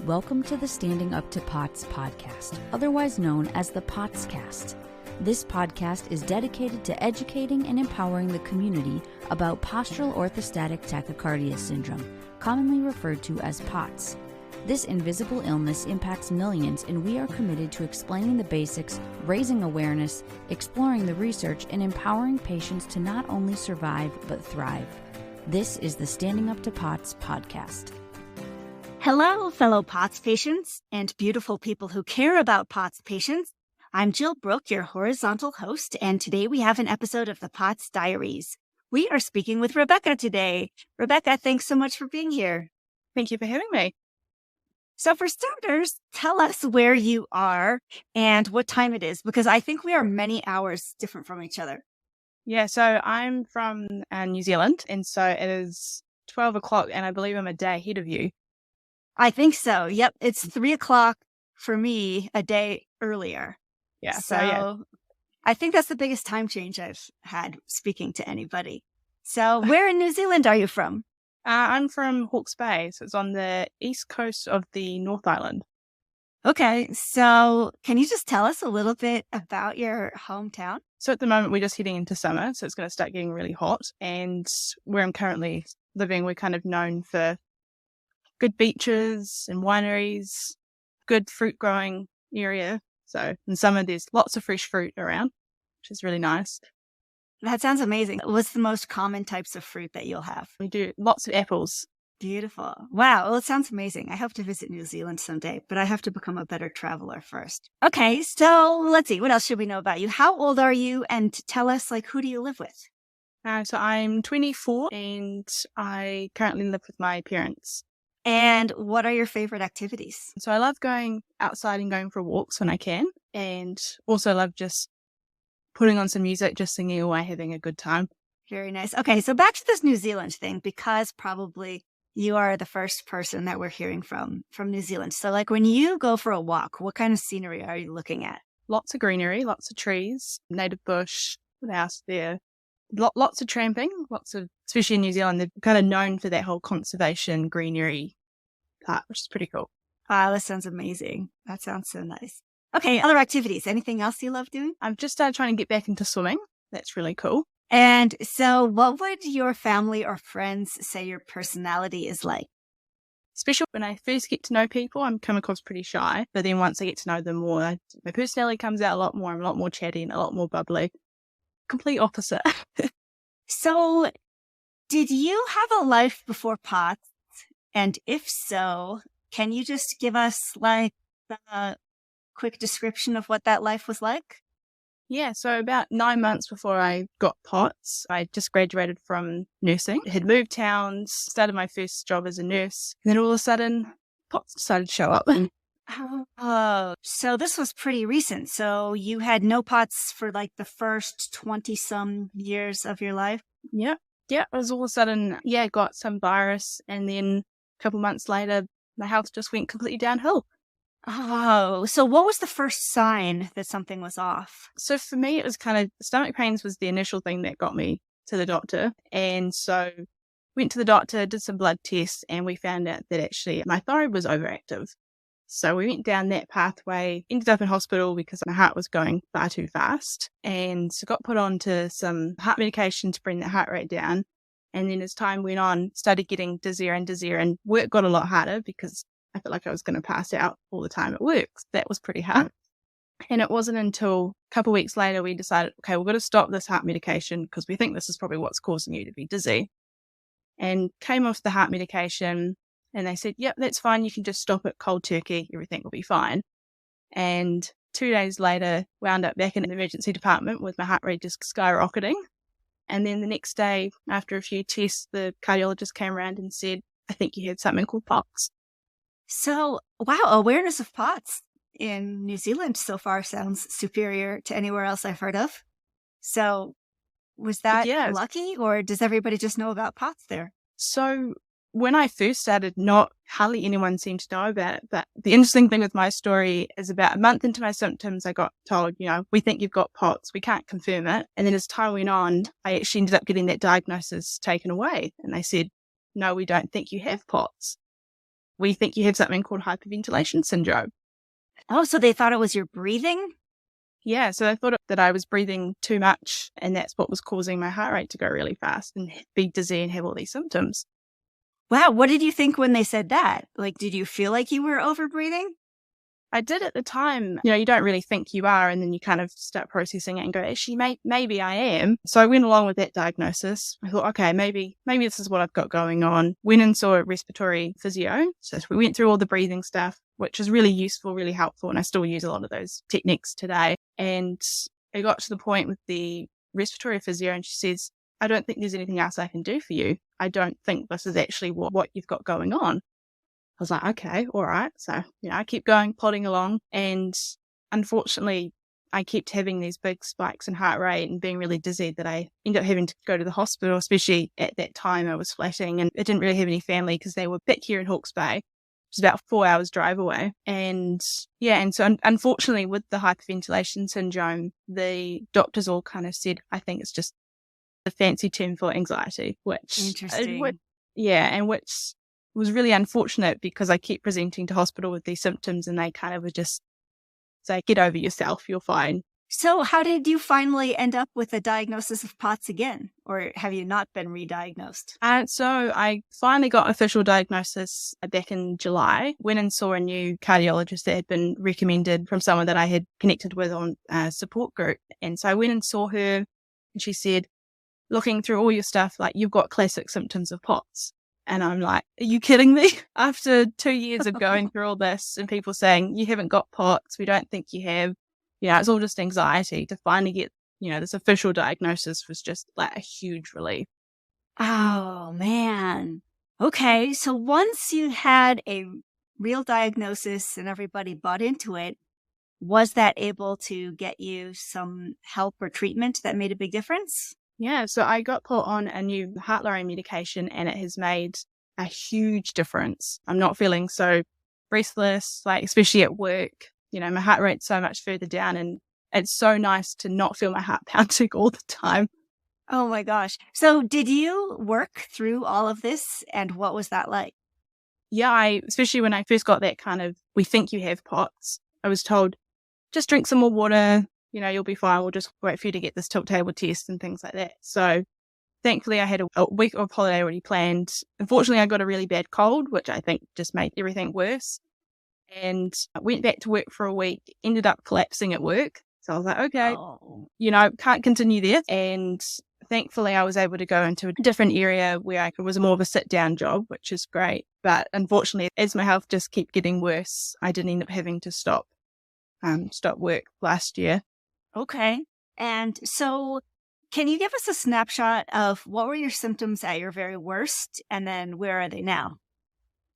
Welcome to the Standing Up to POTS podcast, otherwise known as the POTScast. This podcast is dedicated to educating and empowering the community about postural orthostatic tachycardia syndrome, commonly referred to as POTS. This invisible illness impacts millions, and we are committed to explaining the basics, raising awareness, exploring the research, and empowering patients to not only survive but thrive. This is the Standing Up to POTS podcast. Hello, fellow POTS patients and beautiful people who care about POTS patients. I'm Jill Brooke, your horizontal host, and today we have an episode of the POTS Diaries. We are speaking with Rebecca today. Rebecca, thanks so much for being here. Thank you for having me. So for starters, tell us where you are and what time it is, because I think we are many hours different from each other. Yeah, so I'm from New Zealand, and so it is 12 o'clock, and I believe I'm a day ahead of you. I think so. Yep. It's 3 o'clock for me, a day earlier. Yeah. So I think that's the biggest time change I've had speaking to anybody. So where in New Zealand are you from? I'm from Hawke's Bay, so it's on the east coast of the North Island. Okay. So can you just tell us a little bit about your hometown? So at the moment, we're just heading into summer, so it's going to start getting really hot. And where I'm currently living, we're kind of known for good beaches and wineries, good fruit growing area. So in summer, there's lots of fresh fruit around, which is really nice. That sounds amazing. What's the most common types of fruit that you'll have? We do lots of apples. Beautiful. Wow. Well, it sounds amazing. I hope to visit New Zealand someday, but I have to become a better traveler first. Okay. So let's see. What else should we know about you? How old are you? And tell us, who do you live with? So I'm 24 and I currently live with my parents. And what are your favorite activities? So I love going outside and going for walks when I can, and also love just putting on some music, just singing away, having a good time. Very nice. Okay, so back to this New Zealand thing, because probably you are the first person that we're hearing from New Zealand. So when you go for a walk, what kind of scenery are you looking at? Lots of greenery, lots of trees, native bush, the house there. Lots of tramping, especially in New Zealand, they're kind of known for that whole conservation greenery part, which is pretty cool. Wow, that sounds amazing. That sounds so nice. Okay, other activities. Anything else you love doing? I've just started trying to get back into swimming. That's really cool. And so what would your family or friends say your personality is like? Especially when I first get to know people, I'm come across pretty shy. But then once I get to know them more, my personality comes out a lot more. I'm a lot more chatty and a lot more bubbly. Complete opposite. So did you have a life before POTS? And if so, can you just give us a quick description of what that life was like? Yeah, so about 9 months before I got POTS, I just graduated from nursing. I had moved towns, started my first job as a nurse, and then all of a sudden, POTS decided to show up. Oh, so this was pretty recent. So you had no POTS for the first 20-some years of your life? Yeah, it was all of a sudden, got some virus, and then a couple months later, my health just went completely downhill. Oh, so what was the first sign that something was off? So for me, it was kind of stomach pains was the initial thing that got me to the doctor. And so went to the doctor, did some blood tests, and we found out that actually my thyroid was overactive. So we went down that pathway, ended up in hospital because my heart was going far too fast, and so got put on to some heart medication to bring the heart rate down. And then as time went on, started getting dizzier and dizzier, and work got a lot harder because I felt like I was going to pass out all the time at work. So that was pretty hard. And it wasn't until a couple of weeks later we decided, okay, we've got to stop this heart medication because we think this is probably what's causing you to be dizzy. And came off the heart medication, and they said, yep, that's fine. You can just stop it cold turkey. Everything will be fine. And 2 days later, wound up back in the emergency department with my heart rate just skyrocketing. And then the next day, after a few tests, the cardiologist came around and said, I think you had something called POTS. So, wow, awareness of POTS in New Zealand so far sounds superior to anywhere else I've heard of. So was that lucky, or does everybody just know about POTS there? So when I first started, hardly anyone seemed to know about it. But the interesting thing with my story is about a month into my symptoms, I got told, we think you've got POTS. We can't confirm it. And then as time went on, I actually ended up getting that diagnosis taken away. And they said, no, we don't think you have POTS. we think you have something called hyperventilation syndrome. Oh, so they thought it was your breathing? Yeah, so they thought that I was breathing too much, and that's what was causing my heart rate to go really fast and be dizzy and have all these symptoms. Wow, what did you think when they said that? Like, did you feel like you were overbreathing? I did at the time. You don't really think you are, and then you kind of start processing it and go, actually, maybe I am. So I went along with that diagnosis. I thought, okay, maybe this is what I've got going on. Went and saw a respiratory physio. So we went through all the breathing stuff, which is really useful, really helpful, and I still use a lot of those techniques today. And it got to the point with the respiratory physio, and she says, I don't think there's anything else I can do for you. I don't think this is actually what you've got going on. I was like, okay, all right. So, I keep going, plodding along. And unfortunately, I kept having these big spikes in heart rate and being really dizzy that I ended up having to go to the hospital, especially at that time I was flatting, and I didn't really have any family because they were back here in Hawke's Bay, which is about 4 hours drive away. And so unfortunately with the hyperventilation syndrome, the doctors all kind of said, I think it's just a fancy term for anxiety, which Interesting. Which was really unfortunate because I kept presenting to hospital with these symptoms and they kind of would just say, get over yourself, you're fine. So how did you finally end up with a diagnosis of POTS again? Or have you not been re-diagnosed? So I finally got official diagnosis back in July. Went and saw a new cardiologist that had been recommended from someone that I had connected with on a support group. And so I went and saw her and she said, looking through all your stuff, like, you've got classic symptoms of POTS. And I'm like, are you kidding me? After 2 years of going through all this and people saying, you haven't got POTS, we don't think you have, it's all just anxiety, to finally get, this official diagnosis was just like a huge relief. Oh, man. Okay. So once you had a real diagnosis and everybody bought into it, was that able to get you some help or treatment that made a big difference? Yeah, so I got put on a new heart-lowering medication and it has made a huge difference. I'm not feeling so breathless, like especially at work. My heart rate's so much further down and it's so nice to not feel my heart pounding all the time. Oh my gosh. So did you work through all of this and what was that like? Yeah, especially when I first got that kind of, we think you have POTS, I was told, just drink some more water. You'll be fine. We'll just wait for you to get this tilt table test and things like that. So thankfully I had a week of holiday already planned. Unfortunately, I got a really bad cold, which I think just made everything worse. And I went back to work for a week, ended up collapsing at work. So I was like, okay, can't continue there. And thankfully I was able to go into a different area where it was more of a sit down job, which is great. But unfortunately, as my health just kept getting worse, I did end up having to stop work last year. Okay. And so can you give us a snapshot of what were your symptoms at your very worst and then where are they now?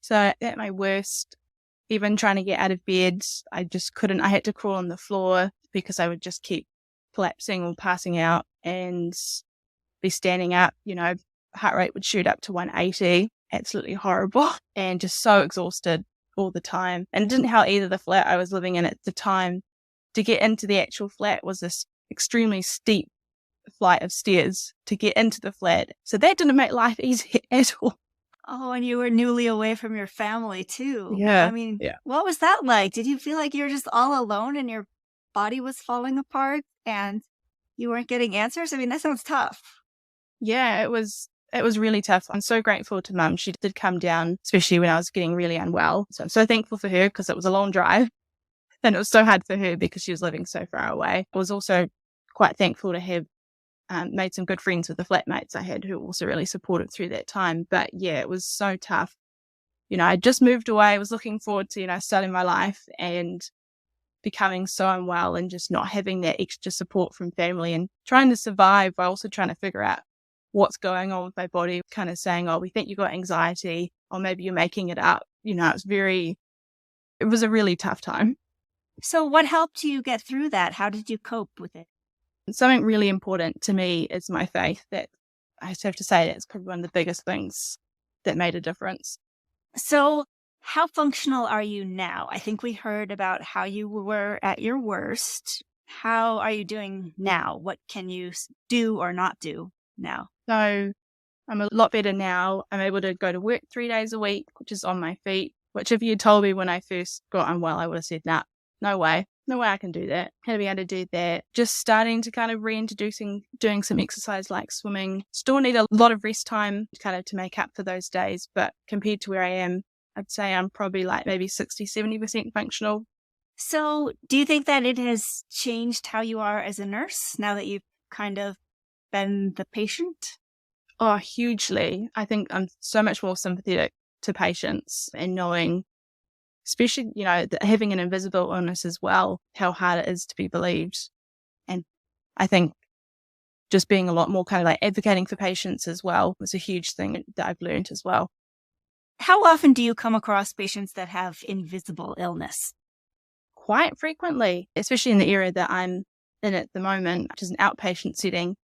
So at my worst, even trying to get out of bed, I just couldn't. I had to crawl on the floor because I would just keep collapsing or passing out and be standing up. Heart rate would shoot up to 180. Absolutely horrible and just so exhausted all the time. And it didn't help either the flat I was living in at the time. To get into the actual flat was this extremely steep flight of stairs to get into the flat. So that didn't make life easy at all. Oh, and you were newly away from your family too. Yeah. I mean, What was that like? Did you feel like you were just all alone and your body was falling apart and you weren't getting answers? I mean, that sounds tough. Yeah, it was really tough. I'm so grateful to Mum. She did come down, especially when I was getting really unwell. So I'm so thankful for her because it was a long drive. And it was so hard for her because she was living so far away. I was also quite thankful to have made some good friends with the flatmates I had who were also really supportive through that time. But yeah, it was so tough. I just moved away. I was looking forward to, starting my life and becoming so unwell and just not having that extra support from family and trying to survive while also trying to figure out what's going on with my body, kind of saying, oh, we think you've got anxiety or maybe you're making it up. It was a really tough time. So what helped you get through that? How did you cope with it? Something really important to me is my faith. That I have to say that's probably one of the biggest things that made a difference. So how functional are you now? I think we heard about how you were at your worst. How are you doing now? What can you do or not do now? So I'm a lot better now. I'm able to go to work 3 days a week, which is on my feet. which if you told me when I first got unwell, I would have said, nah, no way I can do that. How to be able to do that. Just starting to kind of reintroducing, doing some exercise like swimming. Still need a lot of rest time kind of to make up for those days, but compared to where I am, I'd say I'm probably like maybe 60-70% functional. So do you think that it has changed how you are as a nurse now that you've kind of been the patient? Oh, hugely. I think I'm so much more sympathetic to patients and knowing, especially, that having an invisible illness as well, how hard it is to be believed. And I think just being a lot more kind of like advocating for patients as well was a huge thing that I've learned as well. How often do you come across patients that have invisible illness? Quite frequently, especially in the area that I'm in at the moment, which is an outpatient setting.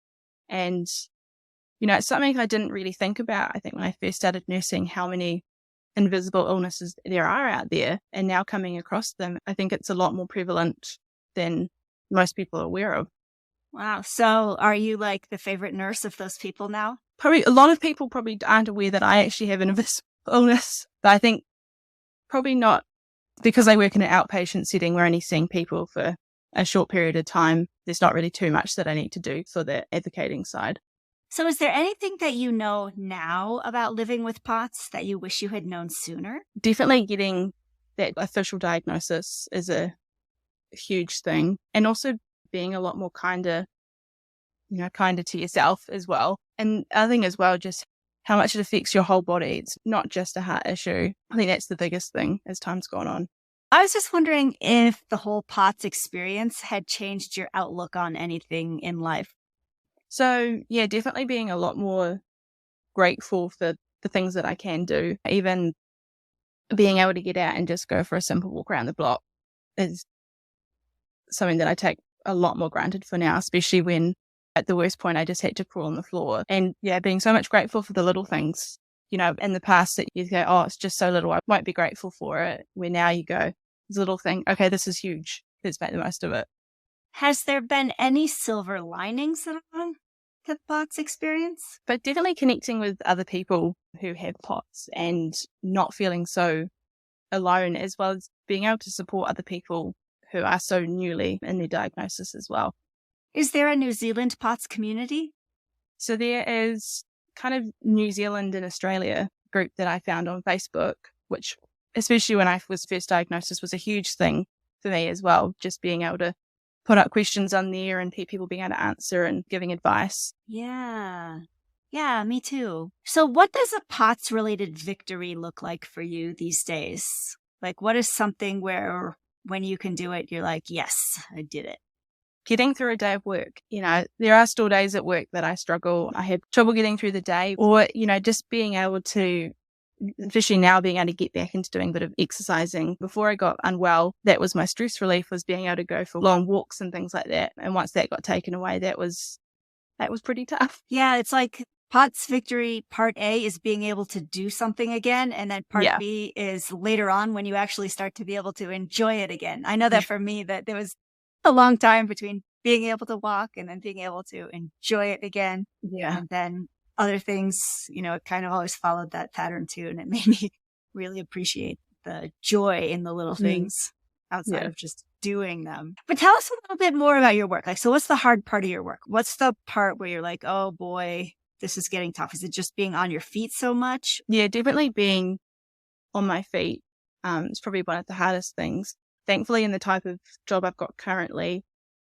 And, it's something I didn't really think about, I think, when I first started nursing, how many invisible illnesses there are out there, and now coming across them, I think it's a lot more prevalent than most people are aware of. Wow. So are you like the favorite nurse of those people now? Probably a lot of people probably aren't aware that I actually have an invisible illness, but I think probably not, because I work in an outpatient setting. We're only seeing people for a short period of time. There's not really too much that I need to do for the advocating side. So is there anything that you know now about living with POTS that you wish you had known sooner? Definitely getting that official diagnosis is a huge thing. And also being a lot more kinder to yourself as well. And I think as well, just how much it affects your whole body. It's not just a heart issue. I think that's the biggest thing as time's gone on. I was just wondering if the whole POTS experience had changed your outlook on anything in life. So, yeah, definitely being a lot more grateful for the things that I can do. Even being able to get out and just go for a simple walk around the block is something that I take a lot more granted for now, especially when at the worst point I just had to crawl on the floor. And yeah, being so much grateful for the little things, in the past that you go, oh, it's just so little, I won't be grateful for it. Where now you go, this little thing, okay, this is huge. Let's make the most of it. Has there been any silver linings at all to the POTS experience? But definitely connecting with other people who have POTS and not feeling so alone, as well as being able to support other people who are so newly in their diagnosis as well. Is there a New Zealand POTS community? So there is kind of New Zealand and Australia group that I found on Facebook, which especially when I was first diagnosed was a huge thing for me as well, just being able to put up questions on there and people being able to answer and giving advice. Yeah, me too. So what does a POTS-related victory look like for you these days? Like, what is something where when you can do it, you're like, yes, I did it? Getting through a day of work. There are still days at work that I struggle. I have trouble getting through the day, or, just being able to, especially now, being able to get back into doing a bit of exercising. Before I got unwell, that was my stress relief, was being able to go for long walks and things like that. And once that got taken away, that was pretty tough. Yeah, it's like POTS victory part A is being able to do something again. And then part B is later on when you actually start to be able to enjoy it again. I know that for me, that there was a long time between being able to walk and then being able to enjoy it again. Yeah. And then other things, it kind of always followed that pattern too. And it made me really appreciate the joy in the little things outside of just doing them. But tell us a little bit more about your work. Like, so what's the hard part of your work? What's the part where you're like, oh boy, this is getting tough? Is it just being on your feet so much? Yeah, definitely being on my feet. It's probably one of the hardest things. Thankfully, in the type of job I've got currently,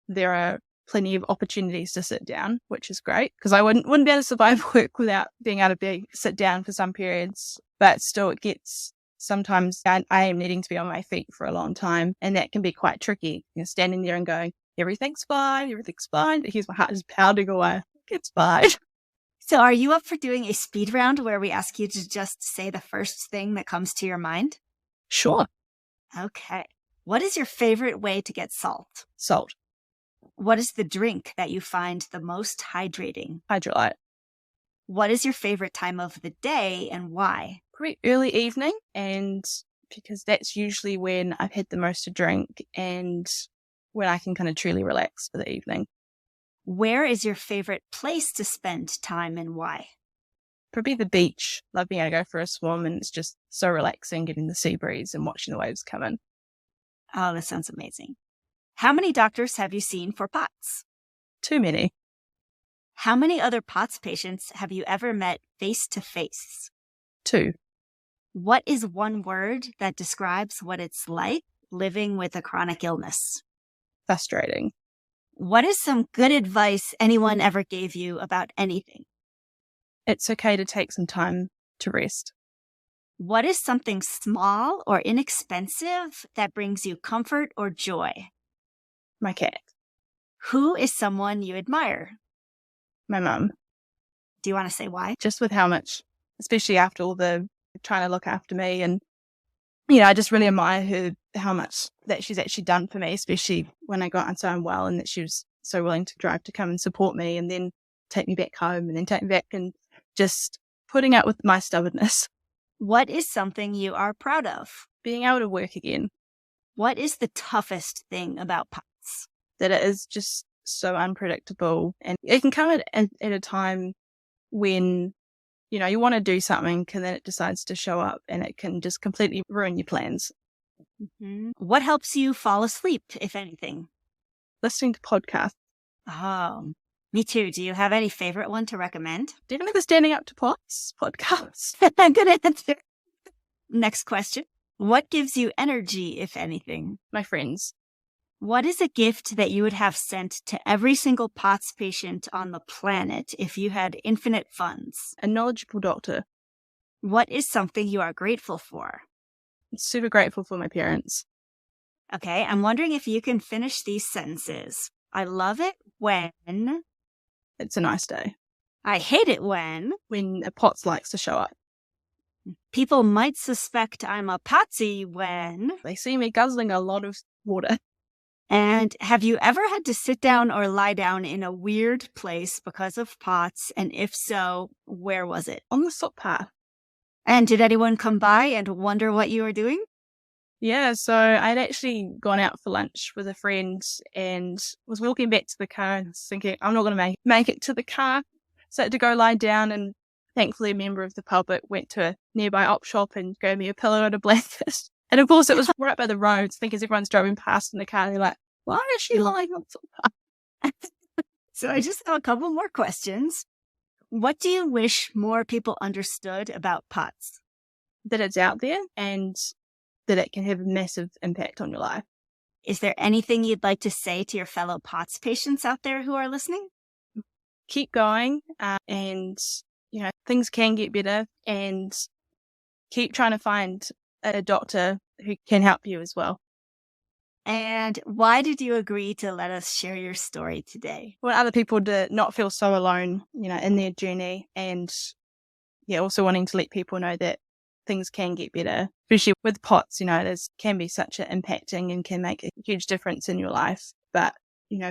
there are plenty of opportunities to sit down, which is great, because I wouldn't be able to survive work without being able to sit down for some periods. But still, it gets sometimes I am needing to be on my feet for a long time, and that can be quite tricky. Standing there and going, everything's fine, but here's my heart is pounding away. It's fine. So are you up for doing a speed round where we ask you to just say the first thing that comes to your mind? Sure. Okay. What is your favorite way to get salt? Salt. What is the drink that you find the most hydrating? Hydrolyte. What is your favorite time of the day and why? Pretty early evening, and because that's usually when I've had the most to drink and when I can kind of truly relax for the evening. Where is your favorite place to spend time and why? Probably the beach. Love being able to go for a swim, and it's just so relaxing getting the sea breeze and watching the waves come in. Oh, that sounds amazing. How many doctors have you seen for POTS? Too many. How many other POTS patients have you ever met face to face? 2. What is one word that describes what it's like living with a chronic illness? Frustrating. What is some good advice anyone ever gave you about anything? It's okay to take some time to rest. What is something small or inexpensive that brings you comfort or joy? My cat. Who is someone you admire? My mum. Do you want to say why? Just with how much, especially after all the trying to look after me, and I just really admire her, how much that she's actually done for me, especially when I got so unwell, and that she was so willing to drive to come and support me and then take me back home and then take me back, and just putting up with my stubbornness. What is something you are proud of? Being able to work again. What is the toughest thing about POTS? That it is just so unpredictable, and it can come at a time when you want to do something, and then it decides to show up, and it can just completely ruin your plans. Mm-hmm. What helps you fall asleep, if anything? Listening to podcasts. Oh, me too. Do you have any favorite one to recommend? Definitely the Standing Up to POTS podcast. Good answer. Next question. What gives you energy, if anything? My friends. What is a gift that you would have sent to every single POTS patient on the planet if you had infinite funds? A knowledgeable doctor. What is something you are grateful for? I'm super grateful for my parents. Okay, I'm wondering if you can finish these sentences. I love it when... It's a nice day. I hate it when... When a POTS likes to show up. People might suspect I'm a potsy when... They see me guzzling a lot of water. And have you ever had to sit down or lie down in a weird place because of POTS? And if so, where was it? On the footpath. And did anyone come by and wonder what you were doing? Yeah, so I'd actually gone out for lunch with a friend and was walking back to the car and was thinking, I'm not going to make it to the car. So I had to go lie down, and thankfully a member of the public went to a nearby op shop and gave me a pillow and a blanket. And of course it was right by the road. I think as everyone's driving past in the car, they're like, why is she lying on the footpath? So I just have a couple more questions. What do you wish more people understood about POTS? That it's out there and that it can have a massive impact on your life. Is there anything you'd like to say to your fellow POTS patients out there who are listening? Keep going, and things can get better, and keep trying to find a doctor who can help you as well. And why did you agree to let us share your story today? I want other people to not feel so alone, in their journey, and also wanting to let people know that things can get better, especially with POTS. It can be such an impacting and can make a huge difference in your life. But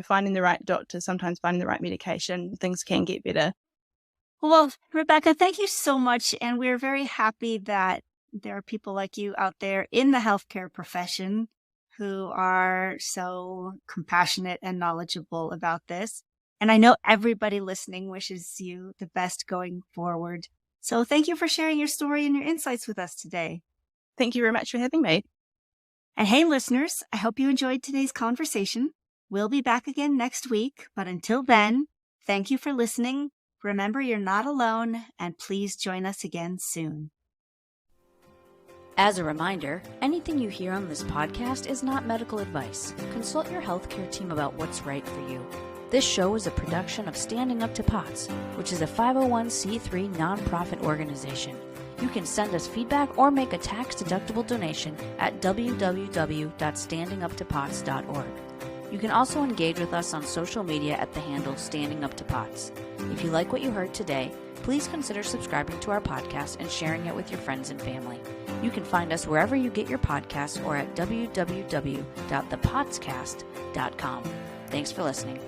finding the right doctor, sometimes finding the right medication, things can get better. Well, Rebecca, thank you so much, and we're very happy that there are people like you out there in the healthcare profession who are so compassionate and knowledgeable about this. And I know everybody listening wishes you the best going forward. So thank you for sharing your story and your insights with us today. Thank you very much for having me. And hey, listeners, I hope you enjoyed today's conversation. We'll be back again next week. But until then, thank you for listening. Remember, you're not alone, and please join us again soon. As a reminder, anything you hear on this podcast is not medical advice. Consult your healthcare team about what's right for you. This show is a production of Standing Up to POTS, which is a 501c3 nonprofit organization. You can send us feedback or make a tax-deductible donation at www.standinguptopots.org. You can also engage with us on social media at the handle Standing Up to POTS. If you like what you heard today, please consider subscribing to our podcast and sharing it with your friends and family. You can find us wherever you get your podcasts or at www.thepotscast.com. Thanks for listening.